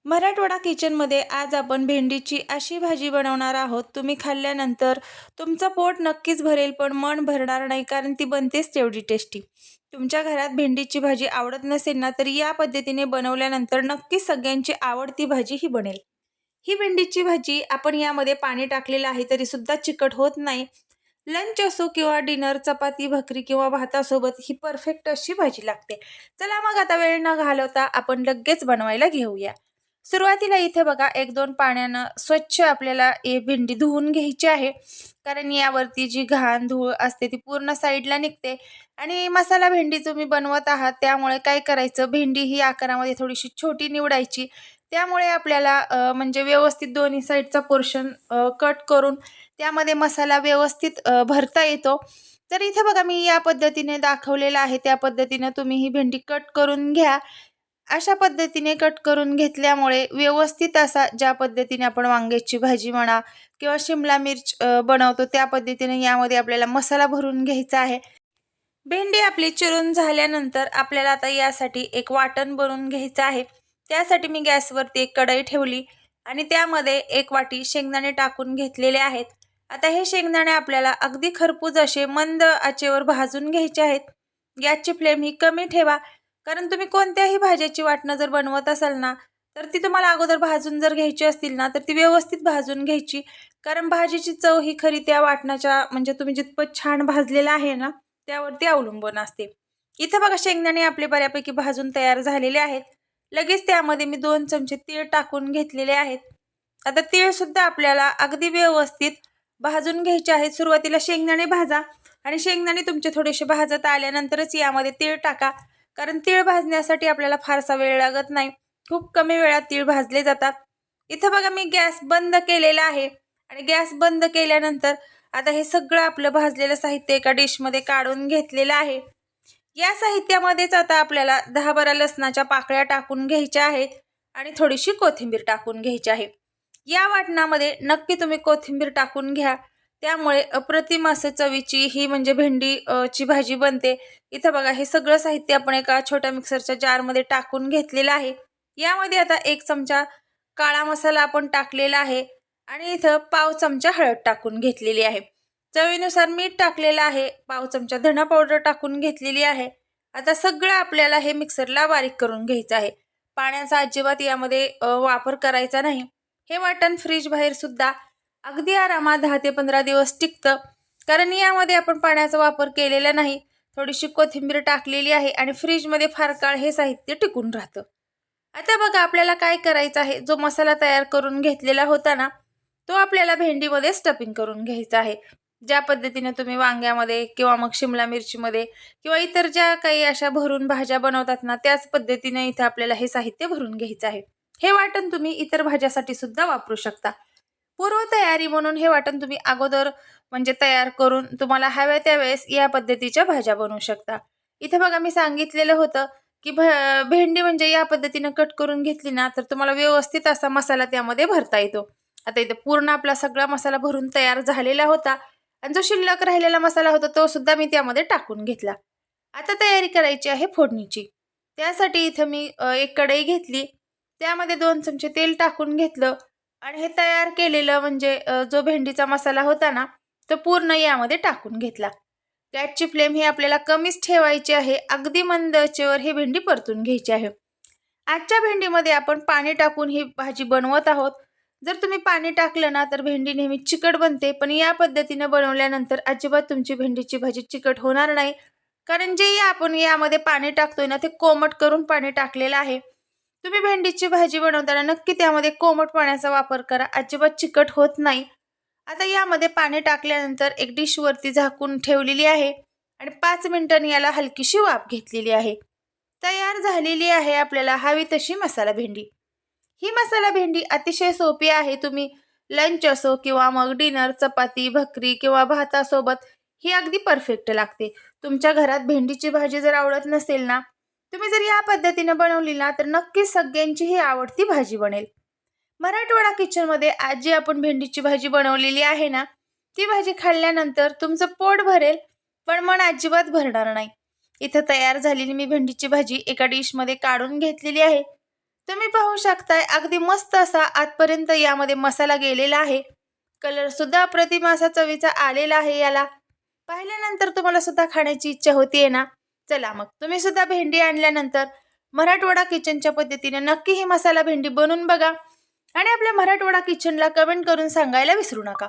मराठवाडा किचनमध्ये आज आपण भेंडीची अशी भाजी बनवणार आहोत. तुम्ही खाल्ल्यानंतर तुमचं पोट नक्कीच भरेल, पण मन भरणार नाही, कारण ती बनतेच तेवढी टेस्टी. तुमच्या घरात भेंडीची भाजी आवडत नसेल ना, तर या पद्धतीने बनवल्यानंतर नक्कीच सगळ्यांची आवडती भाजी ही बनेल. ही भेंडीची भाजी आपण यामध्ये पाणी टाकलेलं आहे तरी सुद्धा चिकट होत नाही. लंच असो किंवा डिनर, चपाती, भाकरी किंवा भातासोबत ही परफेक्ट अशी भाजी लागते. चला मग आता वेळ न घालवता आपण लगेच बनवायला घेऊया. सुरुवातीला इथे बघा 1-2 पाण्यानं स्वच्छ आपल्याला हे भेंडी धुवून घ्यायची आहे. कारण यावरती जी घाण धूळ असते ती पूर्ण साईडला निघते. आणि मसाला भेंडी तुम्ही बनवत आहात त्यामुळे काय करायचं, भेंडी ही आकारामध्ये थोडीशी छोटी निवडायची. त्यामुळे आपल्याला म्हणजे व्यवस्थित दोन्ही साईडचा पोर्शन कट करून त्यामध्ये मसाला व्यवस्थित भरता येतो. तर इथे बघा मी या पद्धतीने दाखवलेलं आहे, त्या पद्धतीने तुम्ही ही भेंडी कट करून घ्या. अशा पद्धतीने कट करून घेतल्यामुळे व्यवस्थित असा, ज्या पद्धतीने आपण वांग्याची भाजी म्हणा किंवा शिमला मिर्च बनवतो त्या पद्धतीने यामध्ये आपल्याला मसाला भरून घ्यायचा आहे. भेंडी आपली चिरून झाल्यानंतर आपल्याला आता यासाठी एक वाटण बनवून घ्यायचं आहे. त्यासाठी मी गॅसवरती एक कढई ठेवली आणि त्यामध्ये 1 वाटी शेंगदाणे टाकून घेतलेले आहेत. आता हे शेंगदाणे आपल्याला अगदी खरपूस असे मंद आचेवर भाजून घ्यायचे आहेत. गॅसची फ्लेम ही कमी ठेवा, कारण तुम्ही कोणत्याही भाज्याची वाटणं जर बनवत असाल ना, तर ती तुम्हाला अगोदर भाजून जर घ्यायची असतील ना, तर ती व्यवस्थित भाजून घ्यायची. कारण भाजीची चव ही खरी त्या वाटणाच्या, म्हणजे तुम्ही जितपत छान भाजलेलं आहे ना, त्यावरती अवलंबून असते. इथं बघा शेंगदाणे आपले बऱ्यापैकी भाजून तयार झालेले आहेत. लगेच त्यामध्ये मी 2 चमचे तीळ टाकून घेतलेले आहेत. आता तीळ सुद्धा आपल्याला अगदी व्यवस्थित भाजून घ्यायचे आहेत. सुरुवातीला शेंगदाणे भाजा आणि शेंगदाणे तुमचे थोडेसे भाजत आल्यानंतरच यामध्ये तीळ टाका. कारण तीळ भाजण्यासाठी आपल्याला फारसा वेळ लागत नाही. खूप कमी वेळात तीळ भाजले जातात. इथं बघा मी गॅस बंद केलेला आहे आणि गॅस बंद केल्यानंतर आता हे सगळं आपलं भाजलेलं साहित्य एका डिशमध्ये काढून घेतलेलं आहे. या साहित्यामध्येच आता आपल्याला 10-12 लसणाच्या पाकळ्या टाकून घ्यायच्या आहेत आणि थोडीशी कोथिंबीर टाकून घ्यायची आहे. या वाटणामध्ये नक्की तुम्ही कोथिंबीर टाकून घ्या. त्यामुळे अप्रतिम असं चवीची ही म्हणजे भेंडी ची भाजी बनते. इथं बघा हे सगळं साहित्य आपण एका छोट्या मिक्सरच्या जारमध्ये टाकून घेतलेलं आहे. यामध्ये आता 1 चमचा काळा मसाला आपण टाकलेला आहे आणि इथं पाव चमचा हळद टाकून घेतलेली आहे. चवीनुसार मीठ टाकलेलं आहे. पाव चमचा धना पावडर टाकून घेतलेली आहे. आता सगळं आपल्याला हे मिक्सरला बारीक करून घ्यायचं आहे. पाण्याचा अजिबात यामध्ये वापर करायचा नाही. हे वाटण फ्रीज बाहेर सुद्धा अगदी आरामात 10 ते 15 दिवस टिकतं. कारण यामध्ये आपण पाण्याचा वापर केलेला नाही. थोडीशी कोथिंबीर टाकलेली आहे आणि फ्रीजमध्ये फार काळ हे साहित्य टिकून राहतं. आता बघा आपल्याला काय करायचं आहे, जो मसाला तयार करून घेतलेला होता ना, तो आपल्याला भेंडीमध्ये स्टफिंग करून घ्यायचा आहे. ज्या पद्धतीने तुम्ही वांग्यामध्ये किंवा मग शिमला मिरचीमध्ये किंवा इतर ज्या काही अशा भरून भाज्या बनवतात ना, त्याच पद्धतीने इथं आपल्याला हे साहित्य भरून घ्यायचं आहे. हे वाटण तुम्ही इतर भाज्यासाठी सुद्धा वापरू शकता. पूर्वतयारी म्हणून हे वाटण तुम्ही अगोदर म्हणजे तयार करून तुम्हाला हव्या त्यावेळेस या पद्धतीच्या भाज्या बनवू शकता. इथे बघा मी सांगितलेलं होतं की भेंडी म्हणजे या पद्धतीनं कट करून घेतली ना, तर तुम्हाला व्यवस्थित असा मसाला त्यामध्ये भरता येतो. आता इथे पूर्ण आपला सगळा मसाला भरून तयार झालेला होता आणि जो शिल्लक राहिलेला मसाला होता तो सुद्धा मी त्यामध्ये टाकून घेतला. आता तयारी करायची आहे फोडणीची. त्यासाठी इथं मी एक कढई घेतली. त्यामध्ये 2 चमचे तेल टाकून घेतलं आणि हे तयार केलेलं म्हणजे जो भेंडीचा मसाला होता ना, तो पूर्ण यामध्ये टाकून घेतला. गॅसची फ्लेम ही आपल्याला कमीच ठेवायची आहे. अगदी मंद आचेवर ही भेंडी परतून घ्यायची आहे. आजच्या भेंडीमध्ये आपण पाणी टाकून ही भाजी बनवत आहोत. जर तुम्ही पाणी टाकलं ना, तर भेंडी नेहमी चिकट बनते. पण या पद्धतीने बनवल्यानंतर अजिबात तुमची भेंडीची भाजी चिकट होणार नाही. कारण जे आपण यामध्ये पाणी टाकतोय ना, ते कोमट करून पाणी टाकलेलं आहे. तुम्ही भेंडीची भाजी बनवताना नक्की त्यामध्ये कोमट पाण्याचा वापर करा. अजिबात चिकट होत नाही. आता यामध्ये पाणी टाकल्यानंतर एक डिशवरती झाकून ठेवलेली आहे आणि 5 मिनिटांनी याला हलकीशी वाफ घेतलेली आहे. तयार झालेली आहे आपल्याला हवी तशी मसाला भेंडी. ही मसाला भेंडी अतिशय सोपी आहे. तुम्ही लंच असो किंवा मग डिनर, चपाती, भाकरी किंवा भातासोबत ही अगदी परफेक्ट लागते. तुमच्या घरात भेंडीची भाजी जर आवडत नसेल ना, तुम्ही जर या पद्धतीने बनवली ना, तर नक्कीच सगळ्यांची ही आवडती भाजी बनेल. मराठवाडा किचनमध्ये आज जी आपण भेंडीची भाजी बनवलेली आहे ना, ती भाजी खाल्ल्यानंतर तुमचं पोट भरेल, पण मन अजिबात भरणार नाही. इथं तयार झालेली मी भेंडीची भाजी एका डिशमध्ये काढून घेतलेली आहे. तुम्ही पाहू शकताय अगदी मस्त असा आतपर्यंत यामध्ये मसाला गेलेला आहे. कलर सुद्धा अप्रतिम असा चवीचा आलेला आहे याला. पाहिल्यानंतर तुम्हाला सुद्धा खाण्याची इच्छा होतीये ना? चला मग तुम्ही सुद्धा भेंडी आणल्यानंतर मराठवाडा किचनच्या पद्धतीने नक्की ही मसाला भेंडी बनवून बघा आणि आपल्या मराठवाडा किचनला कमेंट करून सांगायला विसरू नका.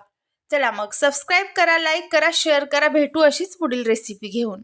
चला मग सबस्क्राईब करा, लाईक करा, शेअर करा. भेटू अशीच पुढील रेसिपी घेऊन.